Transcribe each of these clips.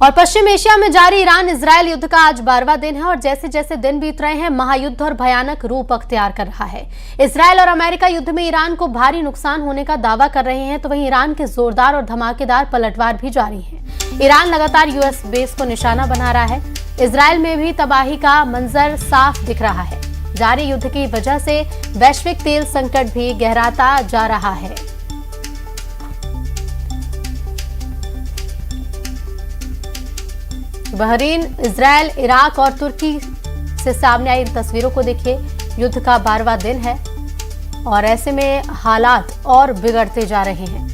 और पश्चिम एशिया में जारी ईरान इजरायल युद्ध का आज 12वां दिन है और जैसे जैसे दिन बीत रहे हैं महायुद्ध और भयानक रूप अख्तियार कर रहा है। इजरायल और अमेरिका युद्ध में ईरान को भारी नुकसान होने का दावा कर रहे हैं, तो वहीं ईरान के जोरदार और धमाकेदार पलटवार भी जारी हैं। ईरान लगातार यूएस बेस को निशाना बना रहा है। इजरायल में भी तबाही का मंजर साफ दिख रहा है। जारी युद्ध की वजह से वैश्विक तेल संकट भी गहराता जा रहा है। बहरीन, इजरायल, इराक और तुर्की से सामने आई इन तस्वीरों को देखिए। युद्ध का 12वां दिन है और ऐसे में हालात और बिगड़ते जा रहे हैं।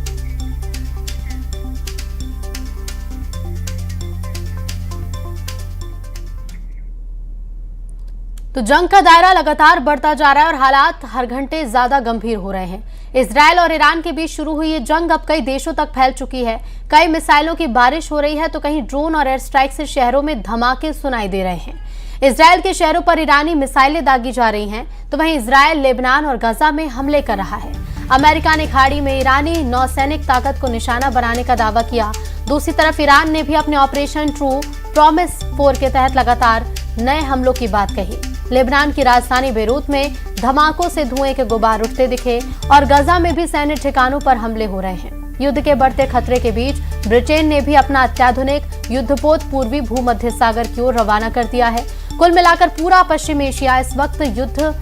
तो जंग का दायरा लगातार बढ़ता जा रहा है और हालात हर घंटे ज्यादा गंभीर हो रहे हैं। इजरायल और ईरान के बीच शुरू हुई ये जंग अब कई देशों तक फैल चुकी है। कई मिसाइलों की बारिश हो रही है, तो कहीं ड्रोन और एयर स्ट्राइक से शहरों में धमाके सुनाई दे रहे हैं। इजरायल के शहरों पर ईरानी मिसाइलें दागी जा रही हैं, तो वहीं इजरायल लेबनान और गजा में हमले कर रहा है। अमेरिका ने खाड़ी में ईरानी नौसैनिक ताकत को निशाना बनाने का दावा किया। दूसरी तरफ ईरान ने भी अपने ऑपरेशन ट्रू प्रॉमिस 4 के तहत लगातार नए हमलों की बात कही। लेबनान की राजधानी बेरूत में धमाकों से धुएं के गुबार उठते दिखे और गजा में भी सैन्य ठिकानों पर हमले हो रहे हैं। युद्ध के बढ़ते खतरे के बीच ब्रिटेन ने भी अपना अत्याधुनिक युद्धपोत पूर्वी भूमध्य सागर की ओर रवाना कर दिया है। कुल मिलाकर पूरा पश्चिम एशिया इस वक्त युद्ध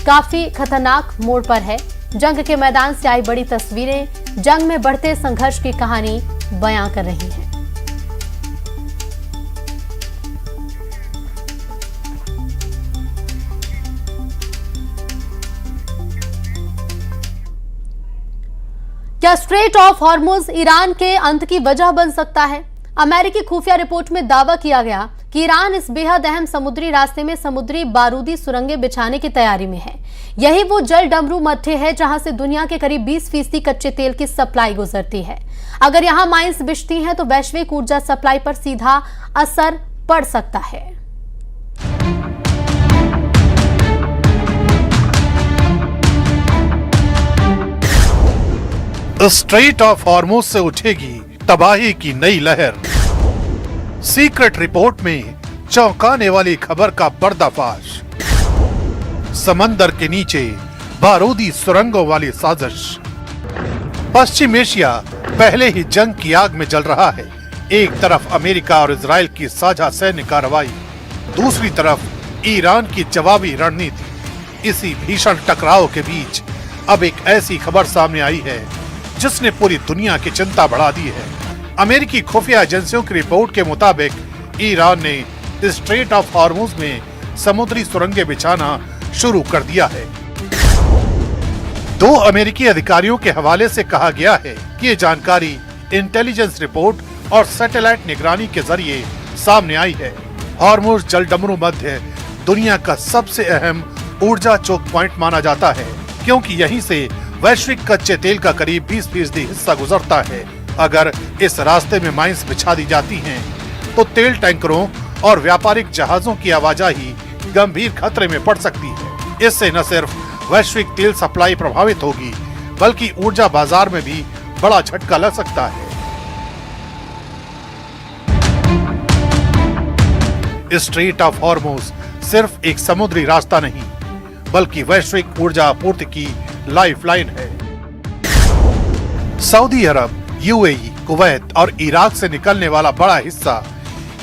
काफी खतरनाक मोड़ पर है। जंग के मैदान से आई बड़ी तस्वीरें जंग में बढ़ते संघर्ष की कहानी बयां कर रही हैं। क्या स्ट्रेट ऑफ हॉर्मुज ईरान के अंत की वजह बन सकता है? अमेरिकी खुफिया रिपोर्ट में दावा किया गया कि ईरान इस बेहद अहम समुद्री रास्ते में समुद्री बारूदी सुरंगें बिछाने की तैयारी में है। यही वो जल डमरू मध्य है जहां से दुनिया के करीब 20% कच्चे तेल की सप्लाई गुजरती है। अगर यहां माइंस बिछती हैं तो वैश्विक ऊर्जा सप्लाई पर सीधा असर पड़ सकता है। स्ट्रेट ऑफ हॉर्मुज से उठेगी तबाही की नई लहर। सीक्रेट रिपोर्ट में चौंकाने वाली खबर का पर्दाफाश। समंदर के नीचे बारूदी सुरंगों वाली साजिश। पश्चिम एशिया पहले ही जंग की आग में जल रहा है। एक तरफ अमेरिका और इजराइल की साझा सैन्य कार्रवाई, दूसरी तरफ ईरान की जवाबी रणनीति। इसी भीषण टकराव के बीच अब एक ऐसी खबर सामने आई है जिसने पूरी दुनिया की चिंता बढ़ा दी है। अमेरिकी खुफिया एजेंसियों की रिपोर्ट के मुताबिक ईरान ने स्ट्रेट ऑफ हॉर्मुज में समुद्री सुरंगें बिछाना शुरू कर दिया है। 2 अमेरिकी अधिकारियों के हवाले से कहा गया है कि ये जानकारी इंटेलिजेंस रिपोर्ट और सैटेलाइट निगरानी के जरिए सामने आई है। हॉर्मुज जलडमरू मध्य दुनिया का सबसे अहम ऊर्जा चोक पॉइंट माना जाता है, क्योंकि यहीं से वैश्विक कच्चे तेल का करीब 20% हिस्सा गुजरता है। अगर इस रास्ते में माइंस बिछा दी जाती हैं, तो तेल टैंकरों और व्यापारिक जहाजों की आवाजाही गंभीर खतरे में पड़ सकती है। इससे न सिर्फ वैश्विक तेल सप्लाई प्रभावित होगी, बल्कि ऊर्जा बाजार में भी बड़ा झटका लग सकता है। स्ट्रेट ऑफ हॉर्मुज सिर्फ एक समुद्री रास्ता नहीं, बल्कि वैश्विक ऊर्जा आपूर्ति की लाइफलाइन है। सऊदी अरब, यूएई, कुवैत और इराक से निकलने वाला बड़ा हिस्सा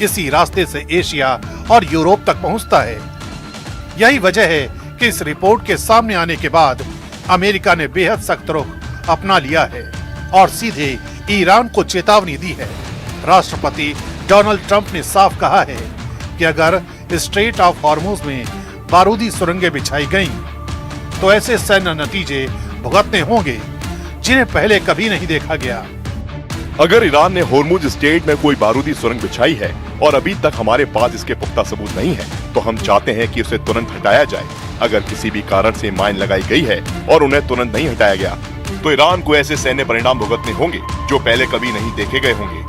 इसी रास्ते से एशिया और यूरोप तक पहुंचता है। यही वजह है कि इस रिपोर्ट के सामने आने के बाद अमेरिका ने बेहद सख्त रुख अपना लिया है और सीधे ईरान को चेतावनी दी है। राष्ट्रपति डोनाल्ड ट्रंप ने साफ कहा है कि अगर स्ट्रेट ऑफ हॉर्मुज में बारूदी सुरंगें बिछाई गईं, तो ऐसे सैन्य नतीजे भुगतने होंगे जिन्हें पहले कभी नहीं देखा गया। अगर ईरान ने हॉर्मुज स्ट्रेट में कोई बारूदी सुरंग बिछाई है और अभी तक हमारे पास इसके पुख्ता सबूत नहीं है, तो हम चाहते हैं कि उसे तुरंत हटाया जाए। अगर किसी भी कारण से माइन लगाई गई है और उन्हें तुरंत नहीं हटाया गया, तो ईरान को ऐसे सैन्य परिणाम भुगतने होंगे जो पहले कभी नहीं देखे गए होंगे।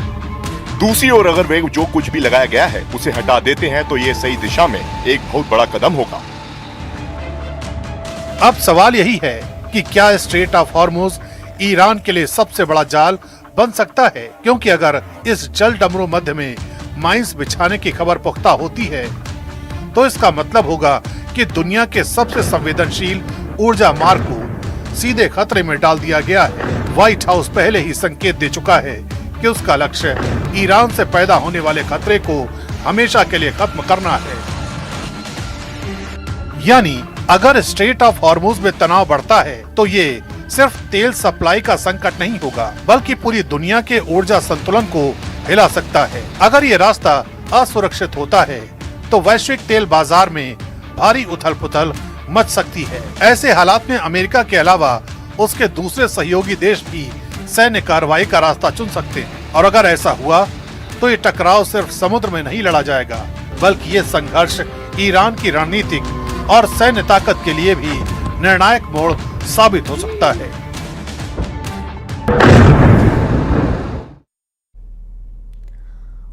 दूसरी ओर अगर वे जो कुछ भी लगाया गया है उसे हटा देते हैं, तो ये सही दिशा में एक बहुत बड़ा कदम होगा। अब सवाल यही है कि क्या स्ट्रेट ऑफ हॉर्मुज ईरान के लिए सबसे बड़ा जाल बन सकता है, क्योंकि अगर इस जल डमरू मध्य में माइंस बिछाने की खबर पुख्ता होती है तो इसका मतलब होगा कि दुनिया के सबसे संवेदनशील ऊर्जा मार्ग को सीधे खतरे में डाल दिया गया है। व्हाइट हाउस पहले ही संकेत दे चुका है कि उसका लक्ष्य ईरान से पैदा होने वाले खतरे को हमेशा के लिए खत्म करना है। यानी अगर स्ट्रेट ऑफ हॉर्मुज में तनाव बढ़ता है तो ये सिर्फ तेल सप्लाई का संकट नहीं होगा, बल्कि पूरी दुनिया के ऊर्जा संतुलन को हिला सकता है। अगर ये रास्ता असुरक्षित होता है तो वैश्विक तेल बाजार में भारी उथल पुथल मच सकती है। ऐसे हालात में अमेरिका के अलावा उसके दूसरे सहयोगी देश भी सैन्य कार्रवाई का रास्ता चुन सकते हैं। और अगर ऐसा हुआ तो ये टकराव सिर्फ समुद्र में नहीं लड़ा जाएगा, बल्कि ये संघर्ष ईरान की रणनीतिक और सैन्य ताकत के लिए भी निर्णायक मोड़ साबित हो सकता है।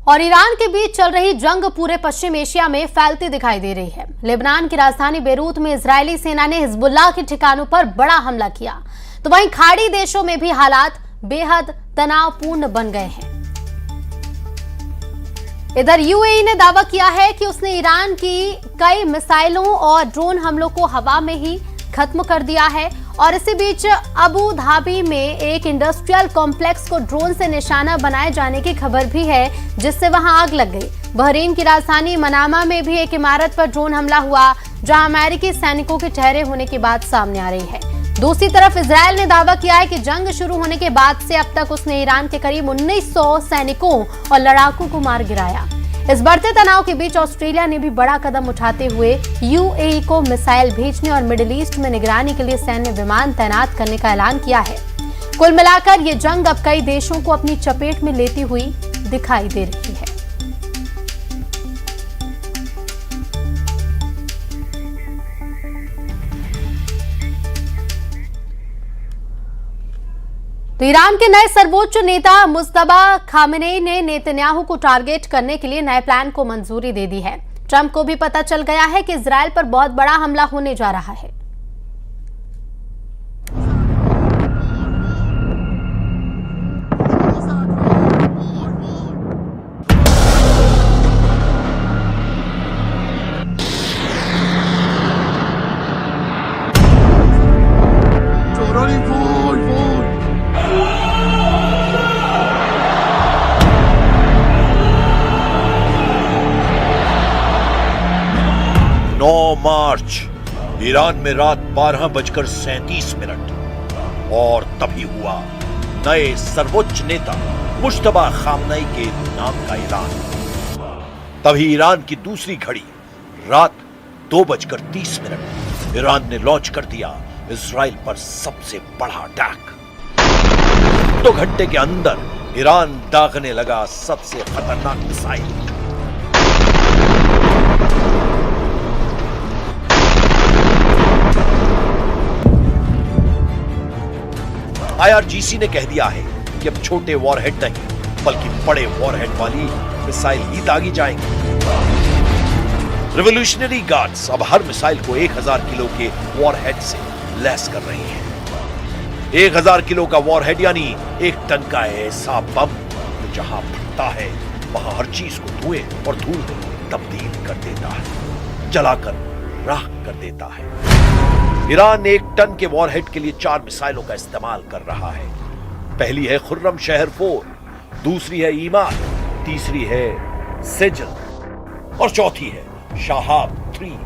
और ईरान के बीच चल रही जंग पूरे पश्चिम एशिया में फैलती दिखाई दे रही है। लेबनान की राजधानी बेरूत में इजरायली सेना ने हिजबुल्लाह के ठिकानों पर बड़ा हमला किया, तो वहीं खाड़ी देशों में भी हालात बेहद तनावपूर्ण बन गए हैं। इधर यूएई ने दावा किया है कि उसने ईरान की कई मिसाइलों और ड्रोन हमलों को हवा में ही खत्म कर दिया है। और इसी बीच अबू धाबी में एक इंडस्ट्रियल कॉम्प्लेक्स को ड्रोन से निशाना बनाए जाने की खबर भी है, जिससे वहां आग लग गई। बहरीन की राजधानी मनामा में भी एक इमारत पर ड्रोन हमला हुआ, जहां अमेरिकी सैनिकों के ठहरे होने की बात सामने आ रही है। दूसरी तरफ इजरायल ने दावा किया है कि जंग शुरू होने के बाद से अब तक उसने ईरान के करीब 1900 सैनिकों और लड़ाकों को मार गिराया। इस बढ़ते तनाव के बीच ऑस्ट्रेलिया ने भी बड़ा कदम उठाते हुए यूएई को मिसाइल भेजने और मिडिल ईस्ट में निगरानी के लिए सैन्य विमान तैनात करने का ऐलान किया है। कुल मिलाकर ये जंग अब कई देशों को अपनी चपेट में लेती हुई दिखाई दे रही है। तो ईरान के नए सर्वोच्च नेता मुस्तफा खामेनेई ने नेतन्याहू को टारगेट करने के लिए नए प्लान को मंजूरी दे दी है। ट्रंप को भी पता चल गया है कि इजरायल पर बहुत बड़ा हमला होने जा रहा है। मार्च ईरान में रात 12:37 और तभी हुआ नए सर्वोच्च नेता मुस्तफा खामनेई के नाम का ऐलान। तभी ईरान की दूसरी घड़ी रात 2:30 ईरान ने लॉन्च कर दिया इजराइल पर सबसे बड़ा अटैक। 2 घंटे के अंदर ईरान दागने लगा सबसे खतरनाक मिसाइल। आईआरजीसी ने कह दिया है कि अब छोटे वॉरहेड नहीं बल्कि बड़े वॉरहेड वाली मिसाइल ही दागी जाएंगी। रिवॉल्यूशनरी गार्ड्स अब हर मिसाइल को 1000 किलो के वॉरहेड से लैस कर रही हैं। 1000 किलो का वॉरहेड यानी 1 टन का ऐसा बम जो जहां फटता है वहां हर चीज को धुएं और धूल में तब्दील कर देता है, जलाकर राख कर देता है। ईरान 1 टन के वॉरहेड के लिए 4 मिसाइलों का इस्तेमाल कर रहा है। पहली है खुर्रम शहर 4, दूसरी है ईमान, तीसरी है सिजल और चौथी है शाहाब 3।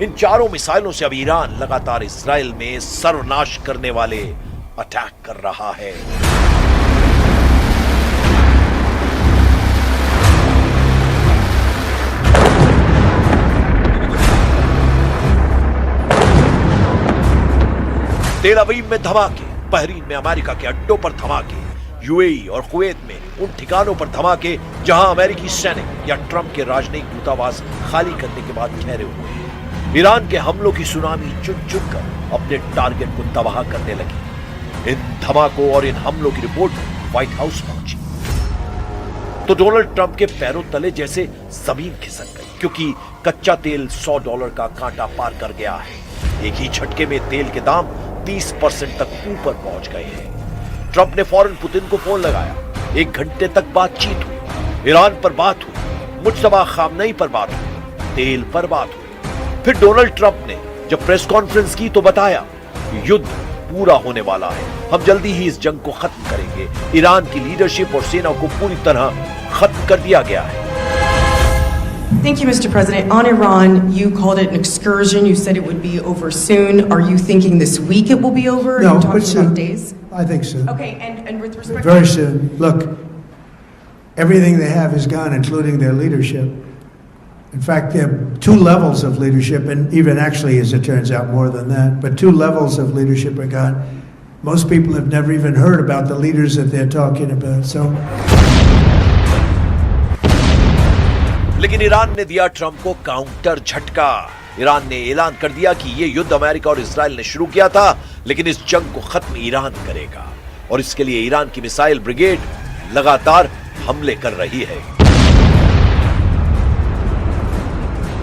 इन चारों मिसाइलों से अब ईरान लगातार इजराइल में सर्वनाश करने वाले अटैक कर रहा है। तेल अवीव में धमाके, बहरीन में अमेरिका के अड्डों पर धमाके, यूएई और कुवैत में उन ठिकानों पर धमाके जहां अमेरिकी सैनिक या ट्रंप के राजनयिक दूतावास खाली करने के बाद ठहरे हुए हैं। ईरान के हमलों की सुनामी चुन चुन कर अपने टारगेट को तबाह करने लगी। इन धमाकों और इन हमलों की रिपोर्ट व्हाइट हाउस पहुंची तो डोनाल्ड ट्रंप के पैरों तले जैसे जमीन खिसक गई, क्योंकि कच्चा तेल $100 का कांटा पार कर गया है। एक ही झटके में तेल के दाम 30% तक ऊपर पहुंच गए हैं। ट्रंप ने फौरन पुतिन को फोन लगाया। 1 घंटे तक बातचीत हुई, ईरान पर बात हुई, मुज्तबा खामनेई पर बात हुई, तेल पर बात हुई। फिर डोनाल्ड ट्रंप ने जब प्रेस कॉन्फ्रेंस की तो बताया युद्ध पूरा होने वाला है, हम जल्दी ही इस जंग को खत्म करेंगे। ईरान की लीडरशिप और सेना को पूरी तरह खत्म कर दिया गया है। Thank you, Mr. President. On Iran, you called it an excursion. You said it would be over soon. Are you thinking this week it will be over? No, Are you but talking soon. about days? I think so. Okay, and with respect Very soon. Look, everything they have is gone, including their leadership. In fact, there are 2 levels of leadership, and even actually, as it turns out, more than that. But 2 levels of leadership are gone. Most people have never even heard about the leaders that they're talking about. So. लेकिन Iran ने दिया Trump को counter झटका। Iran ने ऐलान कर दिया कि यह युद्ध अमेरिका और इजराइल ने शुरू किया था, लेकिन इस जंग को खत्म ईरान करेगा और इसके लिए ईरान की मिसाइल ब्रिगेड लगातार हमले कर रही है।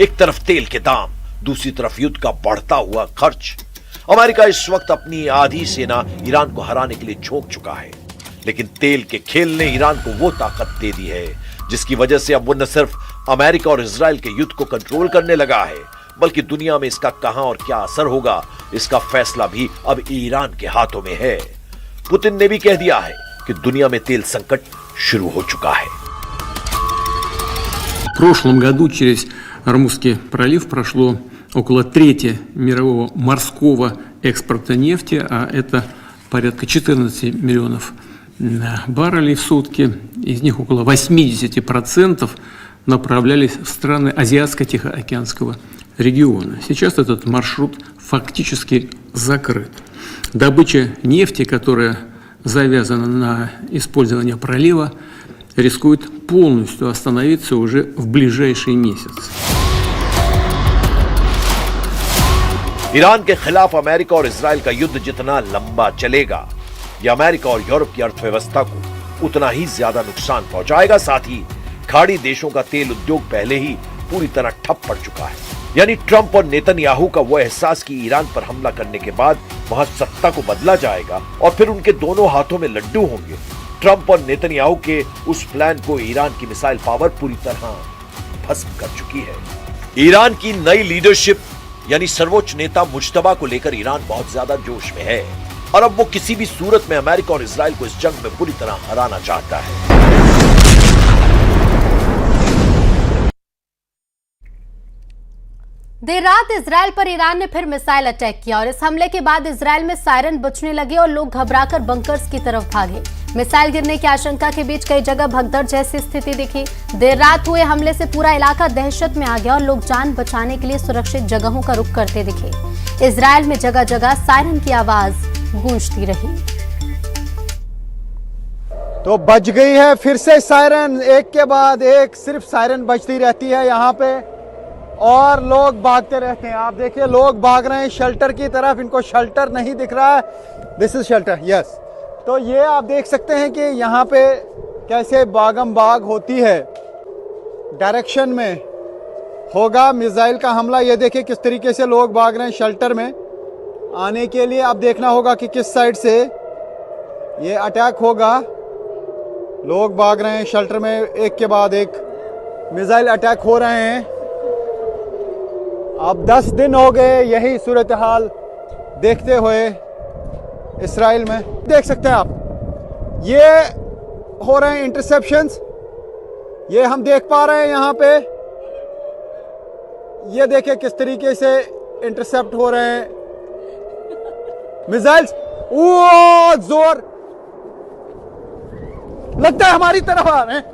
एक तरफ तेल के दाम, दूसरी तरफ युद्ध का बढ़ता हुआ खर्च। अमेरिका इस वक्त अपनी आधी सेना ईरान को हराने के लिए झोंक चुका है, लेकिन तेल के खेल ने ईरान को वो ताकत दे दी है जिसकी वजह से अब वो न सिर्फ अमेरिका और इजराइल के युद्ध को कंट्रोल करने लगा है, बल्कि दुनिया में इसका कहां और क्या असर होगा, इसका फैसला भी अब ईरान के हाथों में है। पुतिन ने भी कह दिया है कि दुनिया में तेल संकट शुरू हो चुका है। В прошлом году через Ормузский пролив прошло около трети мирового морского экспорта нефти, а это порядка 14 миллионов баррелей в сутки. Из них около 80% направлялись в страны Азиатско-Тихоокеанского региона. Сейчас этот маршрут фактически закрыт. Добыча нефти, которая завязана на использование пролива, рискует полностью остановиться уже в ближайший месяц. ईरान के खिलाफ अमेरिका और इजराइल का युद्ध जितना लंबा चलेगा, यह अमेरिका और यूरोप की अर्थव्यवस्था को उतना ही ज्यादा नुकसान पहुंचाएगा। साथ ही खाड़ी देशों का तेल उद्योग पहले ही पूरी तरह ठप पड़ चुका है। यानी ट्रंप और नेतन्याहू का वो एहसास कि ईरान पर हमला करने के बाद वहां सत्ता को बदला जाएगा और फिर उनके दोनों हाथों में लड्डू होंगे। ट्रंप और नेतन्याहू के उस प्लान को ईरान की मिसाइल पावर पूरी तरह भस्म कर चुकी है। ईरान की नई लीडरशिप यानी सर्वोच्च नेता मुज्तबा को लेकर ईरान बहुत ज्यादा जोश में है और अब वो किसी भी सूरत में अमेरिका और इजराइल को इस जंग में पूरी तरह हराना चाहता है। देर रात इजराइल पर ईरान ने फिर मिसाइल अटैक किया और इस हमले के बाद इजराइल में सायरन बजने लगे और लोग घबराकर बंकर्स की तरफ भागे। मिसाइल गिरने की आशंका के बीच कई जगह भगदड़ जैसी स्थिति दिखी। देर रात हुए हमले से पूरा इलाका दहशत में आ गया और लोग जान बचाने के लिए सुरक्षित जगहों का रुख करते दिखे। इजराइल में जगह जगह सायरन की आवाज गूंजती रही। तो बज गई है फिर से सायरन, एक के बाद एक सिर्फ सायरन बजती रहती है यहाँ पे और लोग भागते रहते हैं। आप देखिए लोग भाग रहे हैं शेल्टर की तरफ, इनको शेल्टर नहीं दिख रहा है, दिस इज शेल्टर, यस। तो ये आप देख सकते हैं कि यहाँ पे कैसे बागम बाग होती है, डायरेक्शन में होगा मिसाइल का हमला। ये देखिए किस तरीके से लोग भाग रहे हैं शेल्टर में आने के लिए। अब देखना होगा कि किस साइड से ये अटैक होगा। लोग भाग रहे हैं शेल्टर में, एक के बाद एक मिसाइल अटैक हो रहे हैं। अब 10 दिन हो गए यही सूरत हाल देखते हुए इसराइल में। देख सकते हैं आप ये हो रहे हैं इंटरसेप्शंस, ये हम देख पा रहे हैं यहाँ पे। ये देखिए किस तरीके से इंटरसेप्ट हो रहे हैं मिसाइल्स। ओ जोर लगता है हमारी तरफ आ रहे हैं।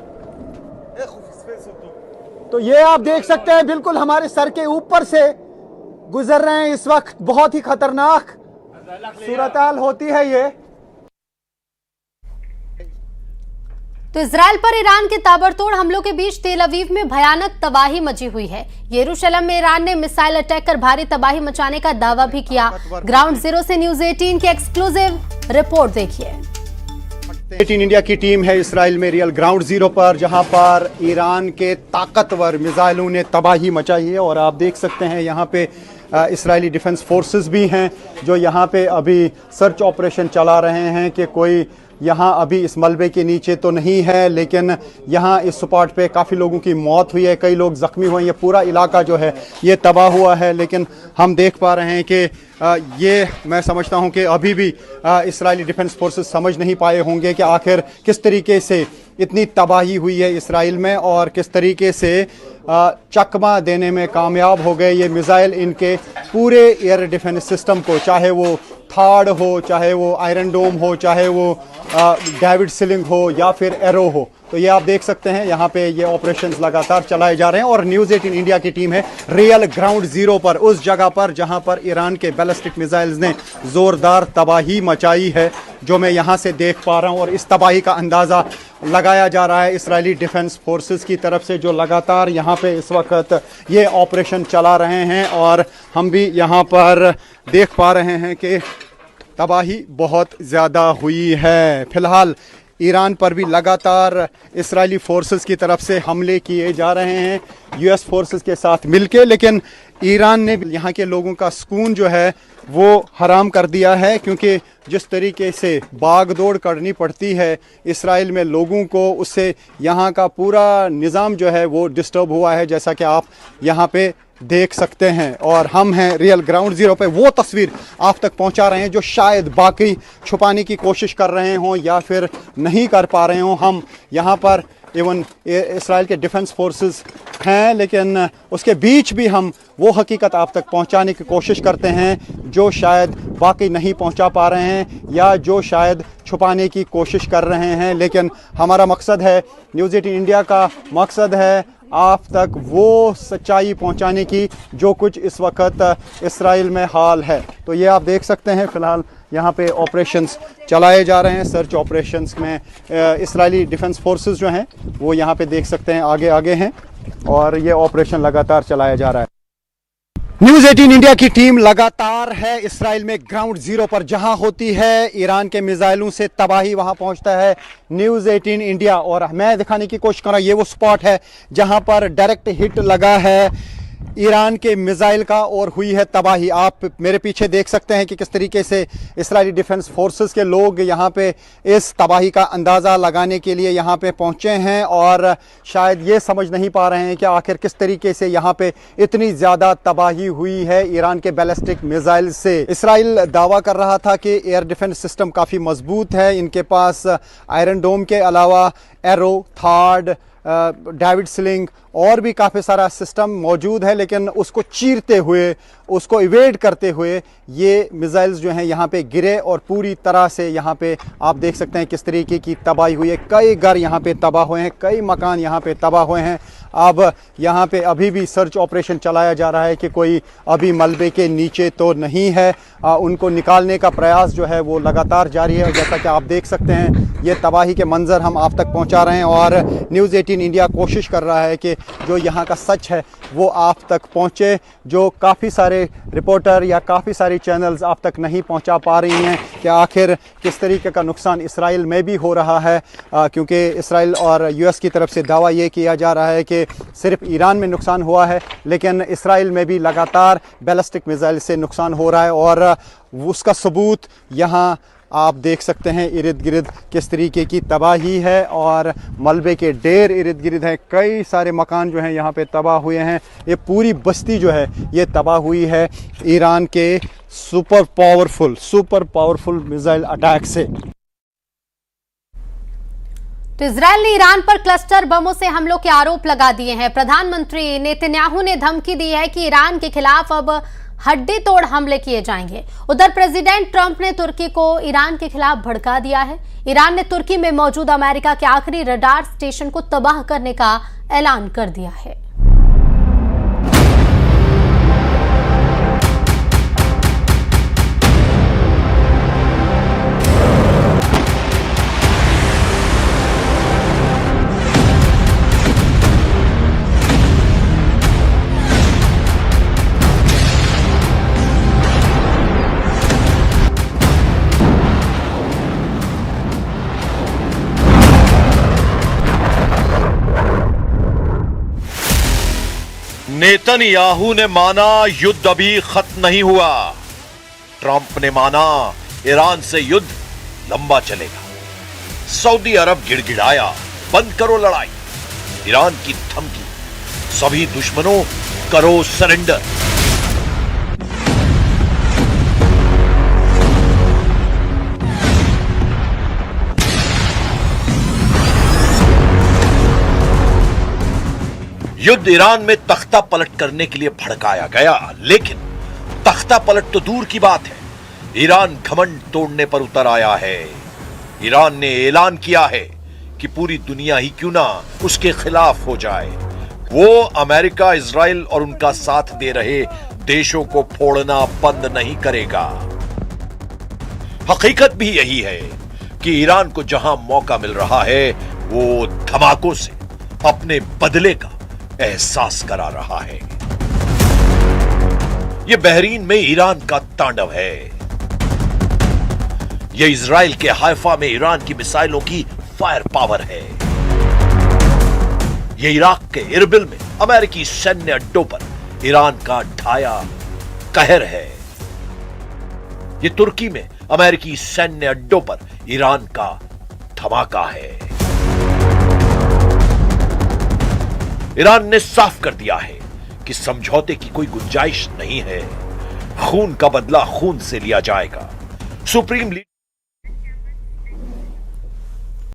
तो ये आप देख सकते हैं बिल्कुल हमारे सर के ऊपर से गुजर रहे हैं इस वक्त। बहुत ही खतरनाक सूरत-हाल होती है ये। तो इजराइल पर ईरान के ताबड़तोड़ हमलों के बीच तेल अवीव में भयानक तबाही मची हुई है। यरूशलेम में ईरान ने मिसाइल अटैक कर भारी तबाही मचाने का दावा भी किया। ग्राउंड जीरो से न्यूज 18 की एक्सक्लूसिव रिपोर्ट देखिए। 18 इंडिया की टीम है इसराइल में रियल ग्राउंड जीरो पर, जहां पर ईरान के ताकतवर मिसाइलों ने तबाही मचाई है। और आप देख सकते हैं यहाँ पे इसराइली डिफेंस फोर्सेस भी हैं जो यहाँ पे अभी सर्च ऑपरेशन चला रहे हैं कि कोई यहाँ अभी इस मलबे के नीचे तो नहीं है, लेकिन यहाँ इस स्पॉट पे काफ़ी लोगों की मौत हुई है, कई लोग ज़ख्मी हुए हैं। ये पूरा इलाका जो है ये तबाह हुआ है, लेकिन हम देख पा रहे हैं कि ये मैं समझता हूँ कि अभी भी इसराइली डिफेंस फोर्सेस समझ नहीं पाए होंगे कि आखिर किस तरीके से इतनी तबाही हुई है इसराइल में और किस तरीके से चकमा देने में कामयाब हो गए ये मिसाइल इनके पूरे एयर डिफेंस सिस्टम को, चाहे वो थार्ड हो, चाहे वो आयरन डोम हो, चाहे वो डेविड सिलिंग हो या फिर एरो हो। तो ये आप देख सकते हैं यहाँ पे ये ऑपरेशंस लगातार चलाए जा रहे हैं और न्यूज़ 18 इंडिया की टीम है रियल ग्राउंड जीरो पर, उस जगह पर जहाँ पर ईरान के बैलिस्टिक मिसाइल्स ने ज़ोरदार तबाही मचाई है, जो मैं यहाँ से देख पा रहा हूँ। और इस तबाही का अंदाज़ा लगाया जा रहा है इसराइली डिफेंस फोर्सेस की तरफ से, जो लगातार यहाँ पे इस वक्त ये ऑपरेशन चला रहे हैं। और हम भी यहाँ पर देख पा रहे हैं कि तबाही बहुत ज़्यादा हुई है। फ़िलहाल ईरान पर भी लगातार इसराइली फोर्सेस की तरफ से हमले किए जा रहे हैं यूएस फोर्सेस के साथ मिलके, लेकिन ईरान ने यहाँ के लोगों का सुकून जो है वो हराम कर दिया है, क्योंकि जिस तरीके से भागदौड़ करनी पड़ती है इसराइल में लोगों को, उससे यहाँ का पूरा निज़ाम जो है वो डिस्टर्ब हुआ है, जैसा कि आप यहाँ पे देख सकते हैं। और हम हैं रियल ग्राउंड जीरो पे, वो तस्वीर आप तक पहुंचा रहे हैं जो शायद बाकी छुपाने की कोशिश कर रहे हों या फिर नहीं कर पा रहे हों। हम यहाँ पर इवन इसराइल के डिफेंस फोर्सेस हैं, लेकिन उसके बीच भी हम वो हकीकत आप तक पहुंचाने की कोशिश करते हैं जो शायद बाकी नहीं पहुंचा पा रहे हैं या जो शायद छुपाने की कोशिश कर रहे हैं। लेकिन हमारा मकसद है, न्यूज़ 18 इंडिया का मकसद है आप तक वो सच्चाई पहुंचाने की जो कुछ इस वक्त इसराइल में हाल है। तो ये आप देख सकते हैं फ़िलहाल यहाँ पे ऑपरेशंस चलाए जा रहे हैं, सर्च ऑपरेशंस में इसराइली डिफेंस फोर्सेस जो हैं वो यहाँ पे देख सकते हैं आगे आगे हैं और ये ऑपरेशन लगातार चलाया जा रहा है। न्यूज़ 18 इंडिया की टीम लगातार है इसराइल में ग्राउंड जीरो पर, जहां होती है ईरान के मिसाइलों से तबाही वहां पहुंचता है न्यूज़ 18 इंडिया। और मैं दिखाने की कोशिश कर रहा हूं, ये वो स्पॉट है जहां पर डायरेक्ट हिट लगा है ईरान के मिसाइल का और हुई है तबाही। आप मेरे पीछे देख सकते हैं कि किस तरीके से इसराइली डिफेंस फोर्सेस के लोग यहाँ पे इस तबाही का अंदाज़ा लगाने के लिए यहाँ पे पहुँचे हैं और शायद ये समझ नहीं पा रहे हैं कि आखिर किस तरीके से यहाँ पे इतनी ज़्यादा तबाही हुई है ईरान के बैलिस्टिक मिसाइल से। इसराइल दावा कर रहा था कि एयर डिफेंस सिस्टम काफ़ी मजबूत है, इनके पास आयरन डोम के अलावा एरो, थार्ड, डेविड सिलिंग और भी काफ़ी सारा सिस्टम मौजूद है, लेकिन उसको चीरते हुए, उसको इवेड करते हुए ये मिसाइल्स जो हैं यहाँ पे गिरे और पूरी तरह से यहाँ पे आप देख सकते हैं किस तरीके की तबाही हुई है। कई घर यहाँ पे तबाह हुए हैं, कई मकान यहाँ पे तबाह हुए हैं। अब यहाँ पे अभी भी सर्च ऑपरेशन चलाया जा रहा है कि कोई अभी मलबे के नीचे तो नहीं है, उनको निकालने का प्रयास जो है वो लगातार जारी है। जैसा कि आप देख सकते हैं ये तबाही के मंजर हम आप तक पहुँचा रहे हैं और न्यूज़ 18 इंडिया कोशिश कर रहा है कि जो यहाँ का सच है वो आप तक पहुँचे, जो काफ़ी सारे रिपोर्टर या काफ़ी सारी चैनल्स आप तक नहीं पहुँचा पा रही हैं कि आखिर किस तरीके का नुकसान इसराइल में भी हो रहा है। क्योंकि इसराइल और यूएस की तरफ से दावा ये किया जा रहा है कि सिर्फ ईरान में नुकसान हुआ है, लेकिन इसराइल में भी लगातार बैलिस्टिक मिसाइल से नुकसान हो रहा है और उसका सबूत यहाँ आप देख सकते हैं इर्द गिर्द किस तरीके की तबाही है और मलबे के ढेर इर्द गिर्द हैं। कई सारे मकान जो हैं यहाँ पे तबाह हुए हैं, ये पूरी बस्ती जो है ये तबाह हुई है ईरान के सुपर पावरफुल मिसाइल अटैक से। तो इजराइल ने ईरान पर क्लस्टर बमों से हमलों के आरोप लगा दिए हैं। प्रधानमंत्री नेतन्याहू ने धमकी दी है कि ईरान के खिलाफ अब हड्डी तोड़ हमले किए जाएंगे। उधर प्रेसिडेंट ट्रंप ने तुर्की को ईरान के खिलाफ भड़का दिया है। ईरान ने तुर्की में मौजूद अमेरिका के आखिरी रडार स्टेशन को तबाह करने का ऐलान कर दिया है। नेतन्याहू ने माना युद्ध अभी खत्म नहीं हुआ। ट्रंप ने माना ईरान से युद्ध लंबा चलेगा। सऊदी अरब गिड़गिड़ाया, बंद करो लड़ाई। ईरान की धमकी, सभी दुश्मनों करो सरेंडर। युद्ध ईरान में तख्ता पलट करने के लिए भड़काया गया, लेकिन तख्ता पलट तो दूर की बात है, ईरान घमंड तोड़ने पर उतर आया है। ईरान ने ऐलान किया है कि पूरी दुनिया ही क्यों ना उसके खिलाफ हो जाए, वो अमेरिका, इजराइल और उनका साथ दे रहे देशों को फोड़ना बंद नहीं करेगा। हकीकत भी यही है कि ईरान को जहां मौका मिल रहा है वो धमाकों से अपने बदले का एहसास करा रहा है। यह बहरीन में ईरान का तांडव है। यह इजराइल के हाइफा में ईरान की मिसाइलों की फायर पावर है। यह इराक के इरबिल में अमेरिकी सैन्य अड्डों पर ईरान का ढाया कहर है। यह तुर्की में अमेरिकी सैन्य अड्डों पर ईरान का धमाका है। ईरान ने साफ कर दिया है कि समझौते की कोई गुंजाइश नहीं है। खून का बदला खून से लिया जाएगा। Supreme leader